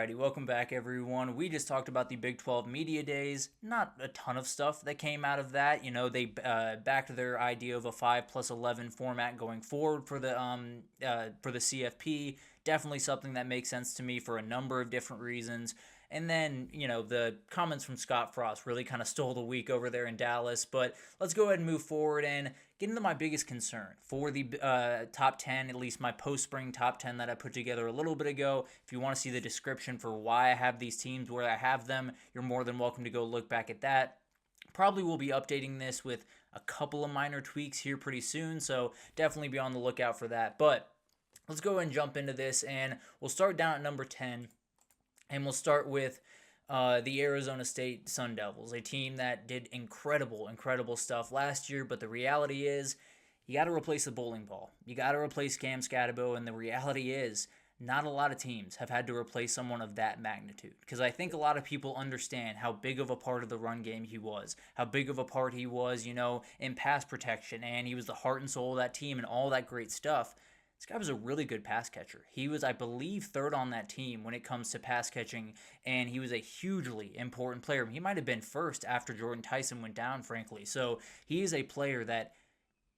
Alrighty, welcome back everyone. We just talked about the Big 12 Media Days. Not a ton of stuff that came out of that. They backed their idea of a 5+11 format going forward for the CFP. Definitely something that makes sense to me for a number of different reasons. And then, the comments from Scott Frost really kind of stole the week over there in Dallas. But let's go ahead and move forward and get into my biggest concern for the top 10, at least my post-spring top 10 that I put together a little bit ago. If you want to see the description for why I have these teams where I have them, you're more than welcome to go look back at that. Probably will be updating this with a couple of minor tweaks here pretty soon, so definitely be on the lookout for that. But let's go ahead and jump into this, and we'll start down at number 10. And we'll start with the Arizona State Sun Devils, a team that did incredible stuff last year. But the reality is, you got to replace the bowling ball. You got to replace Cam Scatabo. And the reality is, not a lot of teams have had to replace someone of that magnitude. Because I think a lot of people understand how big of a part of the run game he was. How big of a part he was, in pass protection. And he was the heart and soul of that team and all that great stuff. This guy was a really good pass catcher. He was, I believe, third on that team when it comes to pass catching, and he was a hugely important player. He might have been first after Jordan Tyson went down, frankly. So he is a player that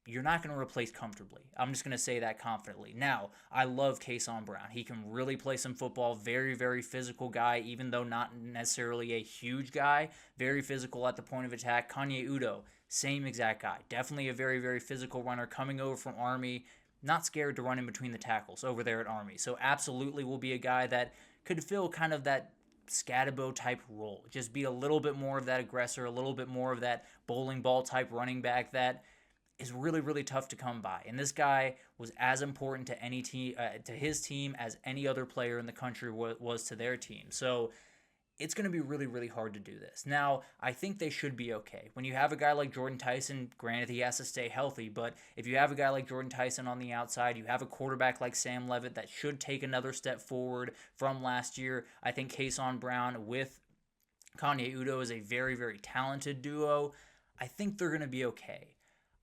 you're not going to replace comfortably. I'm just going to say that confidently. Now, I love Kalen Brown. He can really play some football. Very, very physical guy, even though not necessarily a huge guy. Very physical at the point of attack. Kanye Udo, same exact guy. Definitely a very, very physical runner coming over from Army. Not scared to run in between the tackles over there at Army. So absolutely will be a guy that could fill kind of that Scatabo type role. Just be a little bit more of that aggressor, a little bit more of that bowling ball type running back that is really, really tough to come by. And this guy was as important to any team, to his team as any other player in the country was to their team. So it's going to be really, really hard to do this. Now, I think they should be okay. When you have a guy like Jordan Tyson, granted he has to stay healthy, but if you have a guy like Jordan Tyson on the outside, you have a quarterback like Sam Levitt that should take another step forward from last year. I think Kalen Brown with Kanye Udo is a very, very talented duo. I think they're going to be okay.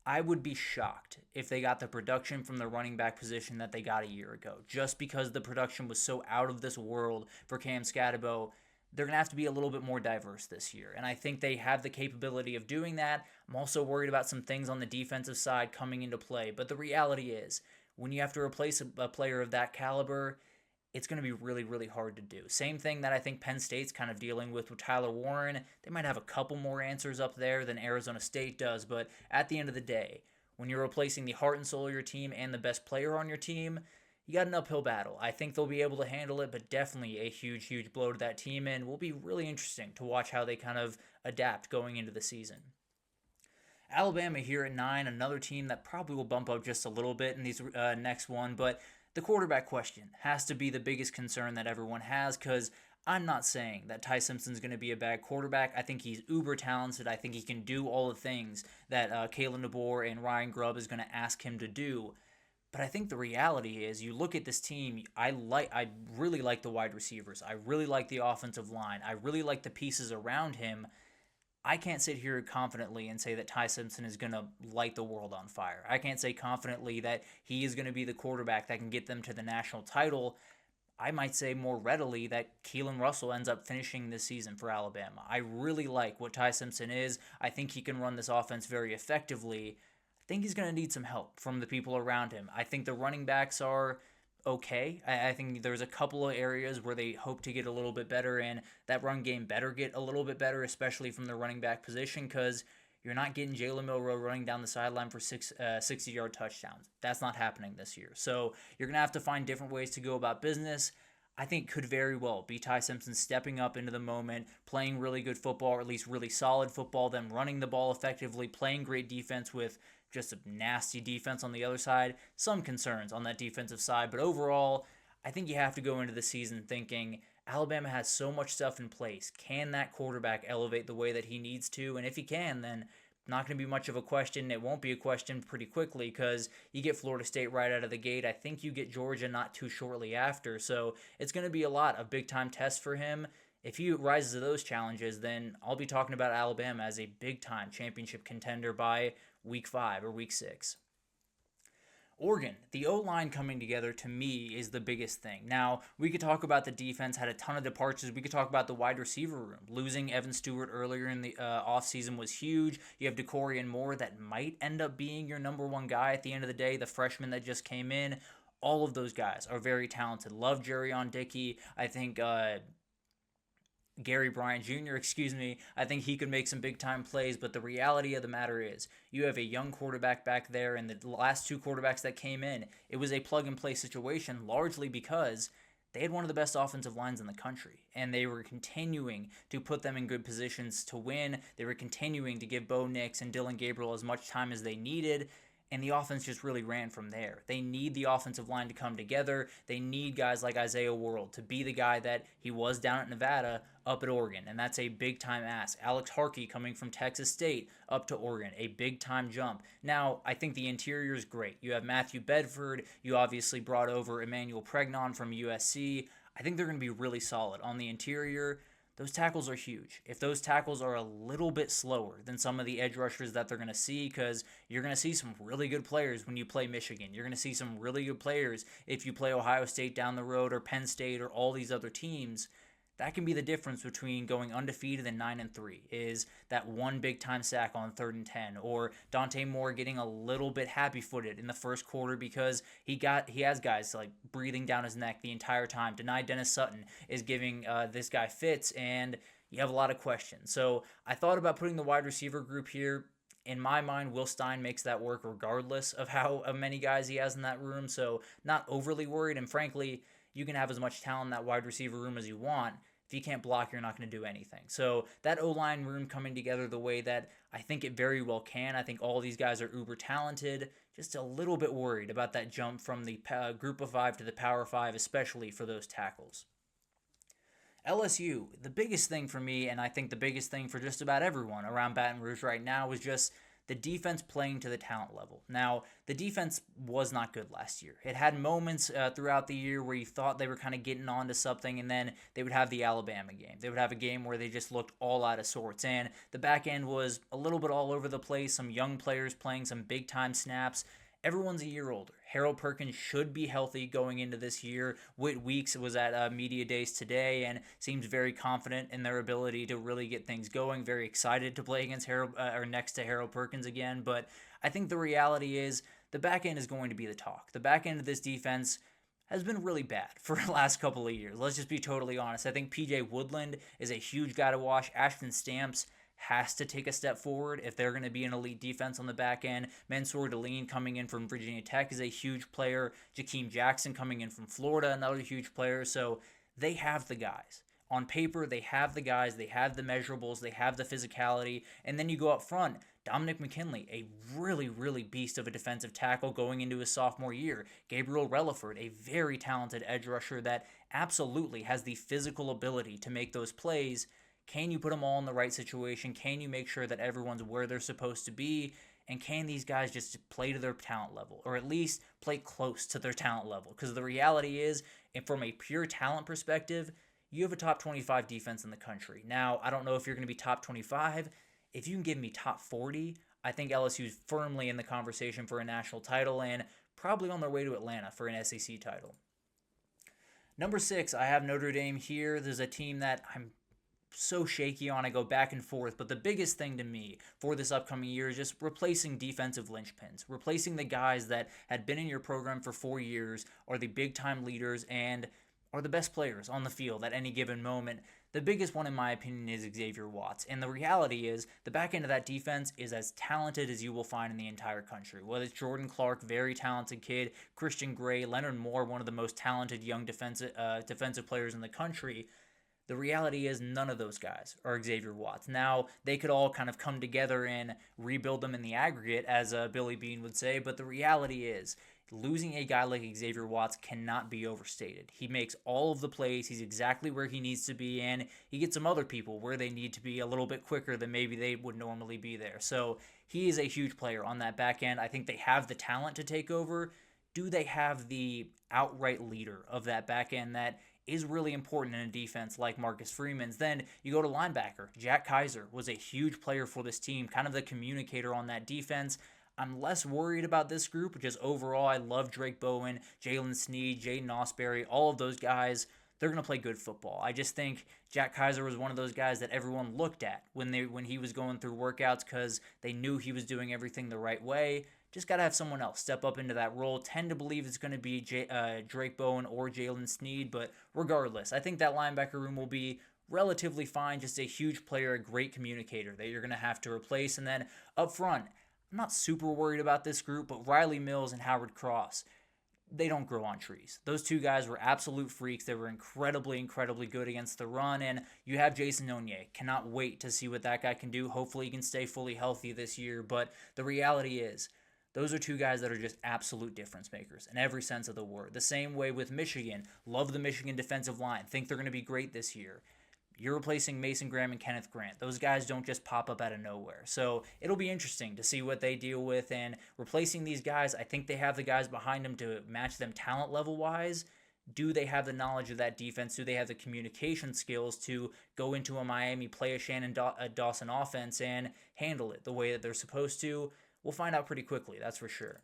I would be shocked if they got the production from the running back position that they got a year ago, just because the production was so out of this world for Cam Scatabo. They're going to have to be a little bit more diverse this year, and I think they have the capability of doing that. I'm also worried about some things on the defensive side coming into play, but the reality is, when you have to replace a player of that caliber, it's going to be really, really hard to do. Same thing that I think Penn State's kind of dealing with Tyler Warren. They might have a couple more answers up there than Arizona State does, but at the end of the day, when you're replacing the heart and soul of your team and the best player on your team, you got an uphill battle. I think they'll be able to handle it, but definitely a huge, huge blow to that team, and will be really interesting to watch how they kind of adapt going into the season. Alabama here at 9, another team that probably will bump up just a little bit in these next one, but the quarterback question has to be the biggest concern that everyone has, because I'm not saying that Ty Simpson's going to be a bad quarterback. I think he's uber talented. I think he can do all the things that Kalen DeBoer and Ryan Grubb is going to ask him to do. But I think the reality is, you look at this team, I really like the wide receivers. I really like the offensive line. I really like the pieces around him. I can't sit here confidently and say that Ty Simpson is going to light the world on fire. I can't say confidently that he is going to be the quarterback that can get them to the national title. I might say more readily that Keelan Russell ends up finishing this season for Alabama. I really like what Ty Simpson is. I think he can run this offense very effectively. I think he's going to need some help from the people around him. I think the running backs are okay. I think there's a couple of areas where they hope to get a little bit better, and that run game better get a little bit better, especially from the running back position, because you're not getting Jalen Milroe running down the sideline for 60-yard touchdowns. That's not happening this year. So you're going to have to find different ways to go about business. I think it could very well be Ty Simpson stepping up into the moment, playing really good football, or at least really solid football, then running the ball effectively, playing great defense with just a nasty defense on the other side. Some concerns on that defensive side, but overall, I think you have to go into the season thinking Alabama has so much stuff in place. Can that quarterback elevate the way that he needs to? And if he can, then not going to be much of a question. It won't be a question pretty quickly, because you get Florida State right out of the gate. I think you get Georgia not too shortly after. So it's going to be a lot of big-time tests for him. If he rises to those challenges, then I'll be talking about Alabama as a big-time championship contender by week 5 or week 6. Oregon, the O-line coming together to me is the biggest thing. Now, we could talk about the defense, had a ton of departures. We could talk about the wide receiver room. Losing Evan Stewart earlier in the offseason was huge. You have DeCorian Moore that might end up being your number one guy at the end of the day, the freshman that just came in. All of those guys are very talented. Love Jerry Dickey. I think Gary Bryant Jr., I think he could make some big time plays, but the reality of the matter is you have a young quarterback back there, and the last two quarterbacks that came in, it was a plug and play situation largely because they had one of the best offensive lines in the country, and they were continuing to put them in good positions to win. They were continuing to give Bo Nix and Dylan Gabriel as much time as they needed, and the offense just really ran from there. They need the offensive line to come together. They need guys like Isaiah World to be the guy that he was down at Nevada up at Oregon, and that's a big-time ask. Alex Harkey coming from Texas State up to Oregon, a big-time jump. Now, I think the interior is great. You have Matthew Bedford. You obviously brought over Emmanuel Pregnon from USC. I think they're going to be really solid on the interior. Those tackles are huge. If those tackles are a little bit slower than some of the edge rushers that they're going to see, because you're going to see some really good players when you play Michigan. You're going to see some really good players if you play Ohio State down the road or Penn State or all these other teams. That can be the difference between going undefeated and 9-3 is that one big time sack on 3rd and 10, or Dante Moore getting a little bit happy-footed in the first quarter because he has guys like breathing down his neck the entire time. Denied Dennis Sutton is giving this guy fits, and you have a lot of questions. So I thought about putting the wide receiver group here. In my mind, Will Stein makes that work regardless of how many guys he has in that room, so not overly worried. And frankly, you can have as much talent in that wide receiver room as you want. If you can't block, you're not going to do anything. So that O-line room coming together the way that I think it very well can. I think all these guys are uber talented. Just a little bit worried about that jump from the group of 5 to the power 5, especially for those tackles. LSU, the biggest thing for me, and I think the biggest thing for just about everyone around Baton Rouge right now, is just the defense playing to the talent level. Now, the defense was not good last year. It had moments throughout the year where you thought they were kind of getting onto something, and then they would have the Alabama game. They would have a game where they just looked all out of sorts, and the back end was a little bit all over the place, some young players playing some big-time snaps. Everyone's a year older. Harold Perkins should be healthy going into this year. Whit Weeks was at Media Days today and seems very confident in their ability to really get things going. Very excited to play against Harold or next to Harold Perkins again. But I think the reality is the back end is going to be the talk. The back end of this defense has been really bad for the last couple of years. Let's just be totally honest. I think P.J. Woodland is a huge guy to watch. Ashton Stamps has to take a step forward if they're going to be an elite defense on the back end. Mansour Deline coming in from Virginia Tech is a huge player. Jakeem Jackson coming in from Florida, another huge player. So they have the guys. On paper, they have the guys, they have the measurables, they have the physicality. And then you go up front, Dominic McKinley, a really, really beast of a defensive tackle going into his sophomore year. Gabriel Relaford, a very talented edge rusher that absolutely has the physical ability to make those plays. Can you put them all in the right situation? Can you make sure that everyone's where they're supposed to be? And can these guys just play to their talent level, or at least play close to their talent level? Because the reality is, from a pure talent perspective, you have a top 25 defense in the country. Now, I don't know if you're going to be top 25. If you can give me top 40, I think LSU is firmly in the conversation for a national title and probably on their way to Atlanta for an SEC title. Number 6, I have Notre Dame here. There's a team that I'm so shaky on. I go back and forth, but the biggest thing to me for this upcoming year is just replacing defensive linchpins, replacing the guys that had been in your program for 4 years, are the big time leaders, and are the best players on the field at any given moment. The biggest one, in my opinion, is Xavier Watts. And the reality is, the back end of that defense is as talented as you will find in the entire country. Whether it's Jordan Clark, very talented kid, Christian Gray, Leonard Moore, one of the most talented young defensive players in the country. The reality is none of those guys are Xavier Watts. Now, they could all kind of come together and rebuild them in the aggregate, as Billy Beane would say, but the reality is losing a guy like Xavier Watts cannot be overstated. He makes all of the plays. He's exactly where he needs to be, and he gets some other people where they need to be a little bit quicker than maybe they would normally be there. So he is a huge player on that back end. I think they have the talent to take over. Do they have the outright leader of that back end that is really important in a defense like Marcus Freeman's? Then you go to linebacker. Jack Kaiser was a huge player for this team, kind of the communicator on that defense. I'm less worried about this group, because overall I love Drake Bowen, Jalen Sneed, Jaden Osbury, all of those guys. They're going to play good football. I just think Jack Kaiser was one of those guys that everyone looked at when he was going through workouts, because they knew he was doing everything the right way. Just got to have someone else step up into that role. Tend to believe it's going to be Drake Bowen or Jalen Sneed, but regardless, I think that linebacker room will be relatively fine. Just a huge player, a great communicator that you're going to have to replace. And then up front, I'm not super worried about this group, but Riley Mills and Howard Cross, they don't grow on trees. Those two guys were absolute freaks. They were incredibly, incredibly good against the run. And you have Jason Onye. Cannot wait to see what that guy can do. Hopefully he can stay fully healthy this year. But the reality is, those are two guys that are just absolute difference makers in every sense of the word. The same way with Michigan. Love the Michigan defensive line. Think they're going to be great this year. You're replacing Mason Graham and Kenneth Grant. Those guys don't just pop up out of nowhere. So it'll be interesting to see what they deal with. And replacing these guys, I think they have the guys behind them to match them talent level wise. Do they have the knowledge of that defense? Do they have the communication skills to go into a Miami, play a Shannon Dawson offense, and handle it the way that they're supposed to? We'll find out pretty quickly, that's for sure.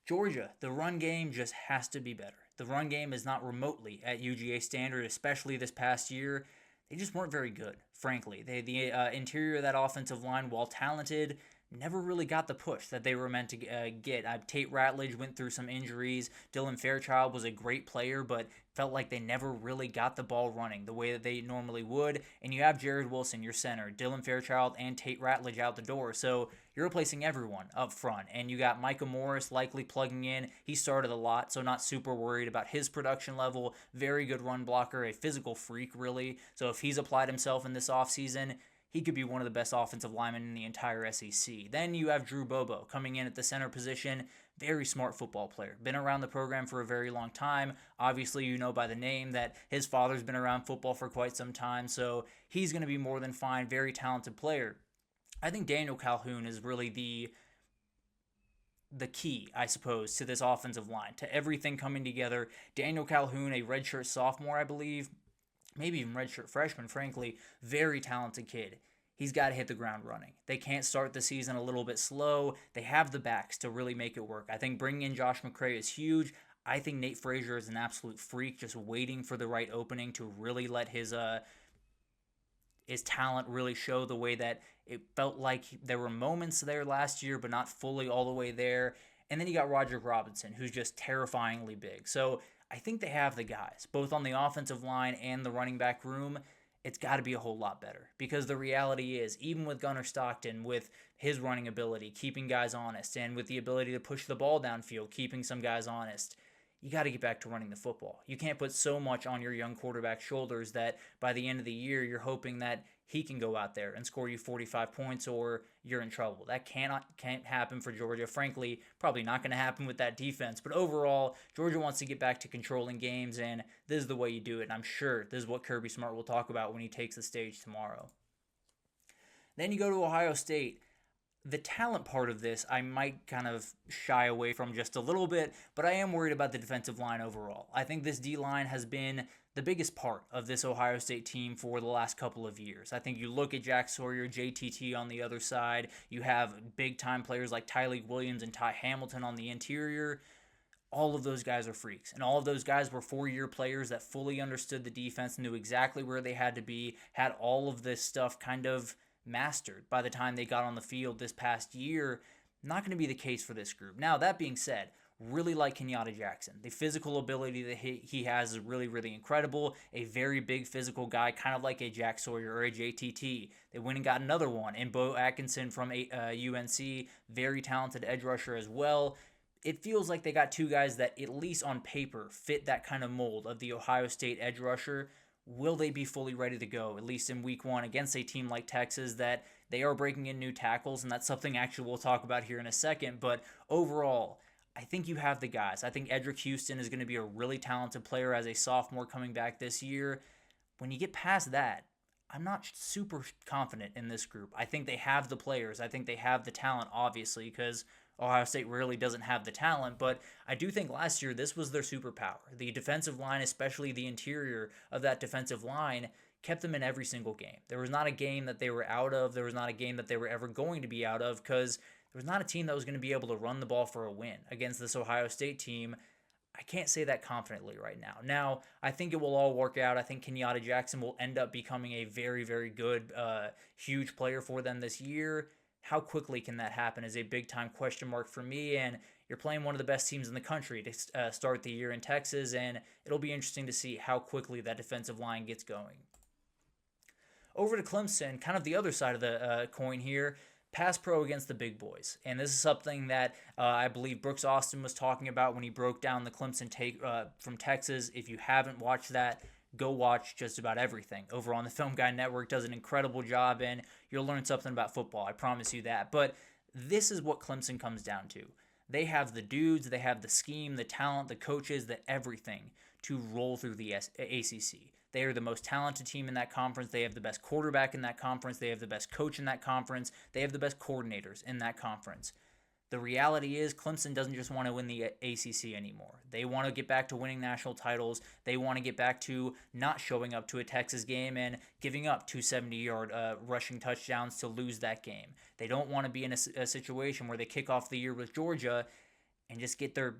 Georgia, the run game just has to be better. The run game is not remotely at UGA standard, especially this past year. They just weren't very good, frankly. The interior of that offensive line, while talented, never really got the push that they were meant to get. Tate Ratledge went through some injuries. Dylan Fairchild was a great player, but felt like they never really got the ball running the way that they normally would. And you have Jared Wilson, your center, Dylan Fairchild, and Tate Ratledge out the door. So you're replacing everyone up front. And you got Micah Morris likely plugging in. He started a lot, so not super worried about his production level. Very good run blocker, a physical freak, really. So if he's applied himself in this offseason, he could be one of the best offensive linemen in the entire SEC. Then you have Drew Bobo coming in at the center position. Very smart football player. Been around the program for a very long time. Obviously, you know by the name that his father's been around football for quite some time, so he's going to be more than fine. Very talented player. I think Daniel Calhoun is really the key, I suppose, to this offensive line, to everything coming together. Daniel Calhoun, a redshirt sophomore, I believe, maybe even redshirt freshman, frankly, very talented kid. He's got to hit the ground running. They can't start the season a little bit slow. They have the backs to really make it work. I think bringing in Josh McCray is huge. I think Nate Frazier is an absolute freak, just waiting for the right opening to really let his talent really show, the way that it felt like there were moments there last year, but not fully all the way there. And then you got Roger Robinson, who's just terrifyingly big. So I think they have the guys, both on the offensive line and the running back room. It's got to be a whole lot better, because the reality is, even with Gunnar Stockton, with his running ability, keeping guys honest, and with the ability to push the ball downfield, keeping some guys honest, you got to get back to running the football. You can't put so much on your young quarterback's shoulders that by the end of the year, you're hoping that he can go out there and score you 45 points or you're in trouble. That can't happen for Georgia. Frankly, probably not going to happen with that defense. But overall, Georgia wants to get back to controlling games, and this is the way you do it. And I'm sure this is what Kirby Smart will talk about when he takes the stage tomorrow. Then you go to Ohio State. The talent part of this, I might kind of shy away from just a little bit, but I am worried about the defensive line overall. I think this D-line has been the biggest part of this Ohio State team for the last couple of years. I think you look at Jack Sawyer, JTT on the other side, you have big-time players like Tyleik Williams and Ty Hamilton on the interior. All of those guys are freaks, and all of those guys were four-year players that fully understood the defense, knew exactly where they had to be, had all of this stuff kind of mastered by the time they got on the field this past year. Not going to be the case for this group. Now, that being said, really like Kenyatta Jackson. The physical ability that he has is really, really incredible. A very big physical guy, kind of like a Jack Sawyer or a JTT. They went and got another one in Bo Atkinson from UNC. Very talented edge rusher as well. It feels like they got two guys that, at least on paper, fit that kind of mold of the Ohio State edge rusher. Will they be fully ready to go, at least in week one, against a team like Texas that they are breaking in new tackles, and that's something actually we'll talk about here in a second. But overall, I think you have the guys. I think Edric Houston is going to be a really talented player as a sophomore coming back this year. When you get past that, I'm not super confident in this group. I think they have the players. I think they have the talent, obviously, because Ohio State really doesn't have the talent, but I do think last year this was their superpower. The defensive line, especially the interior of that defensive line, kept them in every single game. There was not a game that they were out of. There was not a game that they were ever going to be out of, because there was not a team that was going to be able to run the ball for a win against this Ohio State team. I can't say that confidently right now. Now, I think it will all work out. I think Kenyatta Jackson will end up becoming a very, very good, huge player for them this year. How quickly can that happen is a big time question mark for me. And you're playing one of the best teams in the country to start the year in Texas, and it'll be interesting to see how quickly that defensive line gets going. Over to Clemson, kind of the other side of the coin here. Pass pro against the big boys. And this is something that I believe Brooks Austin was talking about when he broke down the Clemson take from Texas. If you haven't watched that, go watch just about everything over on the Film Guy Network. Does an incredible job, and you'll learn something about football. I promise you that. But this is what Clemson comes down to. They have the dudes, they have the scheme, the talent, the coaches, the everything to roll through the ACC. They are the most talented team in that conference. They have the best quarterback in that conference. They have the best coach in that conference. They have the best coordinators in that conference. The reality is Clemson doesn't just want to win the ACC anymore. They want to get back to winning national titles. They want to get back to not showing up to a Texas game and giving up 270-yard rushing touchdowns to lose that game. They don't want to be in a situation where they kick off the year with Georgia and just get their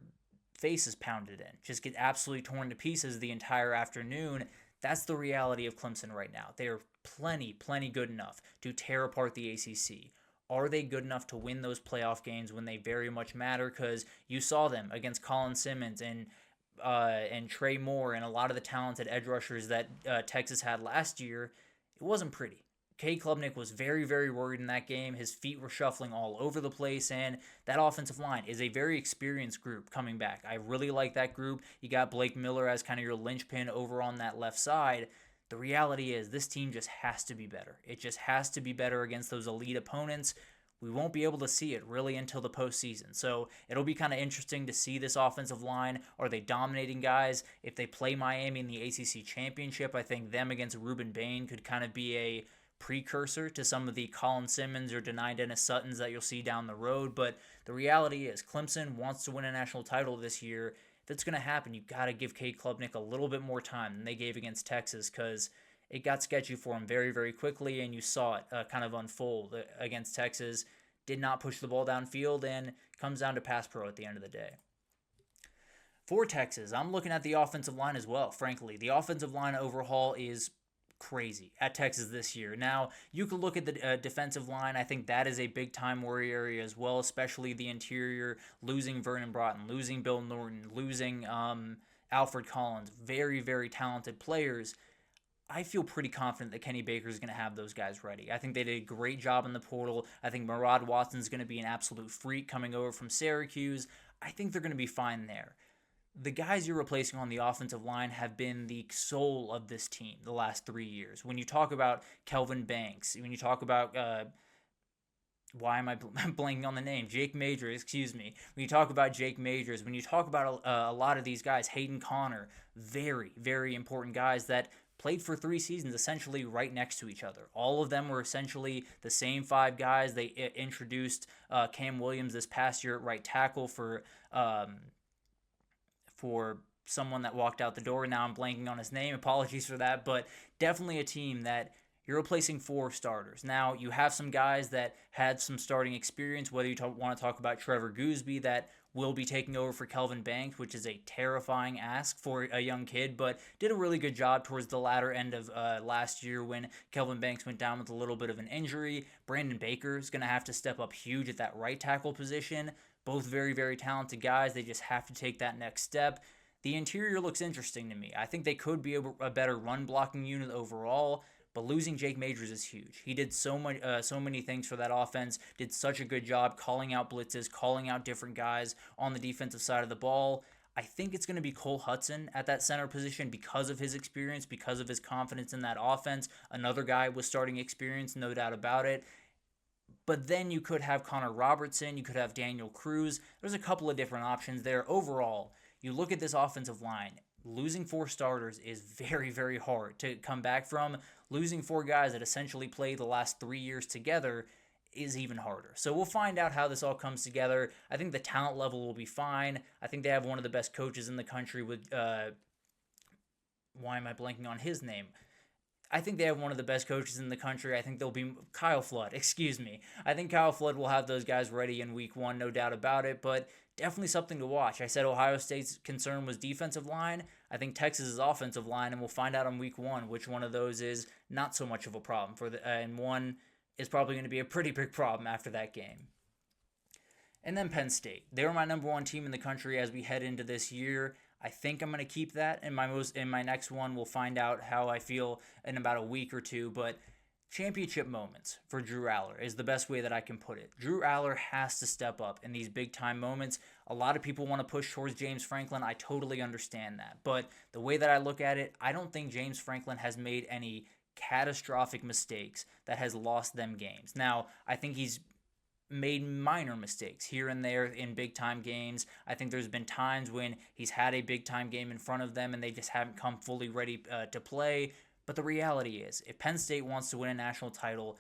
faces pounded in, just get absolutely torn to pieces the entire afternoon. That's the reality of Clemson right now. They are plenty good enough to tear apart the ACC. Are they good enough to win those playoff games when they very much matter? Because you saw them against Colin Simmons and Trey Moore and a lot of the talented edge rushers that Texas had last year. It wasn't pretty. Cade Klubnik was very, very worried in that game. His feet were shuffling all over the place, and that offensive line is a very experienced group coming back. I really like that group. You got Blake Miller as kind of your linchpin over on that left side. The reality is this team just has to be better. It just has to be better against those elite opponents. We won't be able to see it really until the postseason. So it'll be kind of interesting to see this offensive line. Are they dominating guys? If they play Miami in the ACC championship, I think them against Ruben Bain could kind of be a precursor to some of the Colin Simmons or Denai Dennis Suttons that you'll see down the road. But the reality is Clemson wants to win a national title this year. If it's going to happen, you've got to give Cade Klubnik a little bit more time than they gave against Texas, because it got sketchy for him very, very quickly, and you saw it kind of unfold against Texas. Did not push the ball downfield, and comes down to pass pro at the end of the day. For Texas, I'm looking at the offensive line as well, frankly. The offensive line overhaul is crazy at Texas this year. Now, you can look at the defensive line. I think that is a big-time worry area as well, especially the interior, losing Vernon Broughton, losing Bill Norton, losing Alfred Collins. Very, very talented players. I feel pretty confident that Kenny Baker is going to have those guys ready. I think they did a great job in the portal. I think Murad Watson is going to be an absolute freak coming over from Syracuse. I think they're going to be fine there. The guys you're replacing on the offensive line have been the soul of this team the last 3 years. When you talk about Kelvin Banks, when you talk about, why am I blanking on the name? Jake Majors, excuse me. When you talk about Jake Majors, when you talk about a lot of these guys, Hayden Connor, very, very important guys that played for 3 seasons essentially right next to each other. All of them were essentially the same 5 guys. They introduced Cam Williams this past year at right tackle for someone that walked out the door. Now I'm blanking on his name. Apologies for that. But definitely a team that you're replacing 4 starters. Now, you have some guys that had some starting experience, whether you want to talk about Trevor Gooseby that will be taking over for Kelvin Banks, which is a terrifying ask for a young kid, but did a really good job towards the latter end of last year when Kelvin Banks went down with a little bit of an injury. Brandon Baker is going to have to step up huge at that right tackle position. Both very, very talented guys. They just have to take that next step. The interior looks interesting to me. I think they could be a better run blocking unit overall, but losing Jake Majors is huge. He did so many things for that offense, did such a good job calling out blitzes, calling out different guys on the defensive side of the ball. I think it's going to be Cole Hudson at that center position because of his experience, because of his confidence in that offense. Another guy with starting experience, no doubt about it. But then you could have Connor Robertson, you could have Daniel Cruz. There's a couple of different options there. Overall, you look at this offensive line, losing 4 starters is very, very hard to come back from. Losing 4 guys that essentially played the last 3 years together is even harder. So we'll find out how this all comes together. I think the talent level will be fine. I think they have one of the best coaches in the country with, why am I blanking on his name? I think they have one of the best coaches in the country. I think they'll be Kyle Flood, excuse me. I think Kyle Flood will have those guys ready in week one, no doubt about it, but definitely something to watch. I said Ohio State's concern was defensive line. I think Texas's offensive line, and we'll find out on week one which one of those is not so much of a problem and one is probably going to be a pretty big problem after that game. And then Penn State. They were my number one team in the country as we head into this year. I think I'm going to keep that in my next one. We'll find out how I feel in about a week or two, but championship moments for Drew Allar is the best way that I can put it. Drew Allar has to step up in these big time moments. A lot of people want to push towards James Franklin. I totally understand that. But the way that I look at it, I don't think James Franklin has made any catastrophic mistakes that has lost them games. Now, I think he's made minor mistakes here and there in big time games. I think there's been times when he's had a big time game in front of them and they just haven't come fully ready to play. But the reality is, if Penn State wants to win a national title,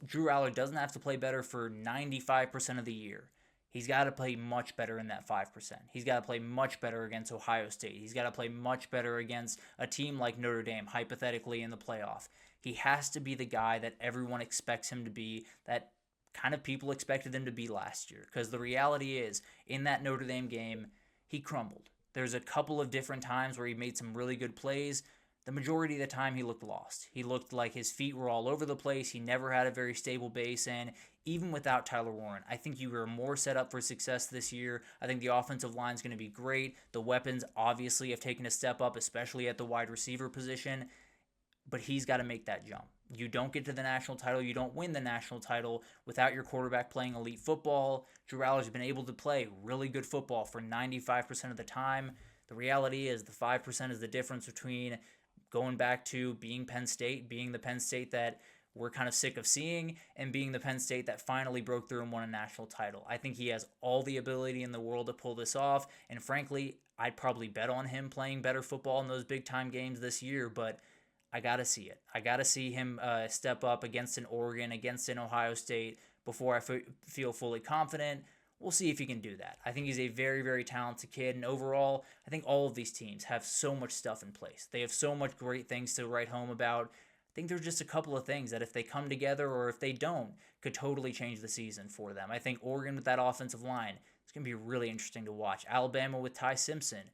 Drew Allar doesn't have to play better for 95% of the year. He's got to play much better in that 5%. He's got to play much better against Ohio State. He's got to play much better against a team like Notre Dame, hypothetically, in the playoff. He has to be the guy that everyone expects him to be, that kind of people expected him to be last year. Because the reality is, in that Notre Dame game, he crumbled. There's a couple of different times where he made some really good plays. The majority of the time, he looked lost. He looked like his feet were all over the place. He never had a very stable base, and even without Tyler Warren, I think you were more set up for success this year. I think the offensive line is going to be great. The weapons obviously have taken a step up, especially at the wide receiver position, but he's got to make that jump. You don't get to the national title, you don't win the national title without your quarterback playing elite football. Drew Allar's been able to play really good football for 95% of the time. The reality is the 5% is the difference between going back to being Penn State, being the Penn State that we're kind of sick of seeing, and being the Penn State that finally broke through and won a national title. I think he has all the ability in the world to pull this off, and frankly, I'd probably bet on him playing better football in those big-time games this year, but I got to see it. I got to see him step up against an Oregon, against an Ohio State before I feel fully confident. We'll see if he can do that. I think he's a very, very talented kid, and overall, I think all of these teams have so much stuff in place. They have so much great things to write home about. I think there's just a couple of things that if they come together or if they don't, could totally change the season for them. I think Oregon with that offensive line, it's going to be really interesting to watch. Alabama with Ty Simpson.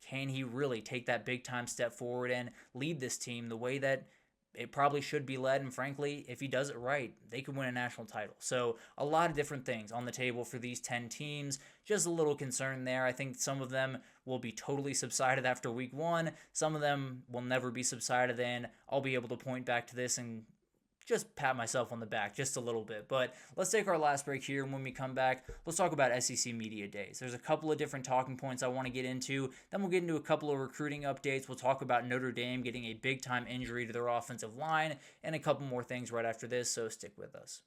Can he really take that big-time step forward and lead this team the way that it probably should be led? And frankly, if he does it right, they could win a national title. So a lot of different things on the table for these 10 teams. Just a little concern there. I think some of them will be totally subsided after week one. Some of them will never be subsided in. I'll be able to point back to this and just pat myself on the back just a little bit. But let's take our last break here, and when we come back, let's talk about SEC Media Days. There's a couple of different talking points I want to get into. Then we'll get into a couple of recruiting updates. We'll talk about Notre Dame getting a big-time injury to their offensive line and a couple more things right after this, so stick with us.